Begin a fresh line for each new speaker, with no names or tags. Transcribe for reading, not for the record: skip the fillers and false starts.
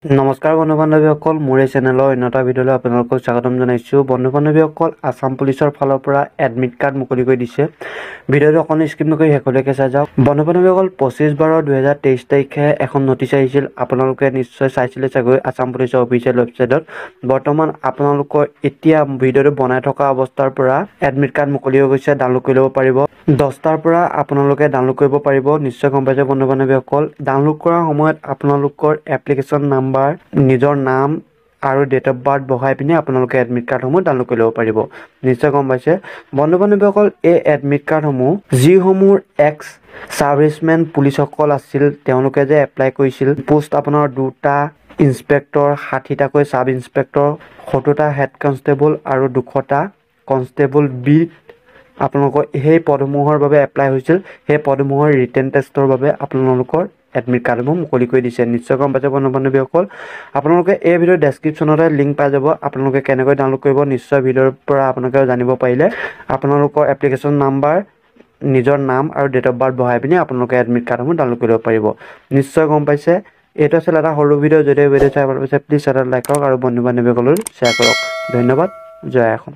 নমস্কাৰ বন্ধু বান্ধৱীসকল, মোৰ এই চেনেলৰ অন্য এটা ভিডিঅ'লৈ আপোনালোকক স্বাগতম জনাইছোঁ। বন্ধু বান্ধৱীসকল, আছাম পুলিচৰ ফালৰ পৰা এডমিট কাৰ্ড মুকলি কৰি দিছে। ভিডিঅ'টো অকণ স্কিপ নকৰি শেষলৈকে চাই যাওক। বন্ধু বান্ধৱীসকল, 25/12/2023 তাৰিখে এখন নটিচ আহিছিল। আপোনালোকে নিশ্চয় চাইছিলে চাগৈ আছাম পুলিচৰ অফিচিয়েল ৱেবছাইটত। বৰ্তমান আপোনালোকৰ এতিয়া ভিডিঅ'টো বনাই থকা অৱস্থাৰ পৰা এডমিট কাৰ্ড মুকলি হৈ গৈছে। ডাউনলোড কৰি ল'ব পাৰিব। 10টাৰ পৰা আপোনালোকে ডাউনলোড কৰিব পাৰিব। নিশ্চয় গম পাইছে বন্ধু বান্ধৱীসকল। ডাউনলোড কৰাৰ সময়ত আপোনালোকৰ এপ্লিকেশ্যন নাম্বাৰ, নিজৰ নাম আৰু ডেট অফ বাৰ্থ বহাই পিনে আপোনালোকে এডমিট কাৰ্ডসমূহ ডাউনলোড কৰি ল'ব পাৰিব। নিশ্চয় গম পাইছে বন্ধু বান্ধৱীসকল, এই এডমিট কাৰ্ডসমূহ যিসমূহ এক্স ছাৰ্ভিচমেন পুলিচসকল আছিল, তেওঁলোকে যে এপ্লাই কৰিছিল, পোষ্ট আপোনাৰ 2টা ইন্সপেক্টৰ, 60টাকৈ ছাব ইন্সপেক্টৰ, 70টা হেড কনষ্টেবল আৰু 200টা কনষ্টেবল বিট আপোনালোকৰ সেই পদসমূহৰ বাবে এপ্লাই হৈছিল। সেই পদসমূহৰ ৰিটেন টেষ্টৰ বাবে আপোনালোকৰ এডমিট কাৰ্ডসমূহ মুকলি কৰি দিছে। নিশ্চয় গম পাইছে বন্ধু বান্ধৱীসকল। আপোনালোকে এই ভিডিঅ'ৰ ডেছক্ৰিপশ্যনতে লিংক পাই যাব। আপোনালোকে কেনেকৈ ডাউনলোড কৰিব নিশ্চয় ভিডিঅ'ৰ পৰা আপোনালোকে জানিব পাৰিলে। আপোনালোকৰ এপ্লিকেশ্যন নাম্বাৰ, নিজৰ নাম আৰু ডেট অফ বাৰ্থ বহাই পিনে আপোনালোকে এডমিট কাৰ্ডসমূহ ডাউনলোড কৰিব পাৰিব। নিশ্চয় গম পাইছে। এইটো আছিল এটা সৰু ভিডিঅ'। যদি ভিডিঅ' চাই ভাল পাইছে প্লিজ এটা লাইক কৰক আৰু বন্ধু বান্ধৱীসকললৈ শ্বেয়াৰ কৰক। ধন্যবাদ। জয় অসম।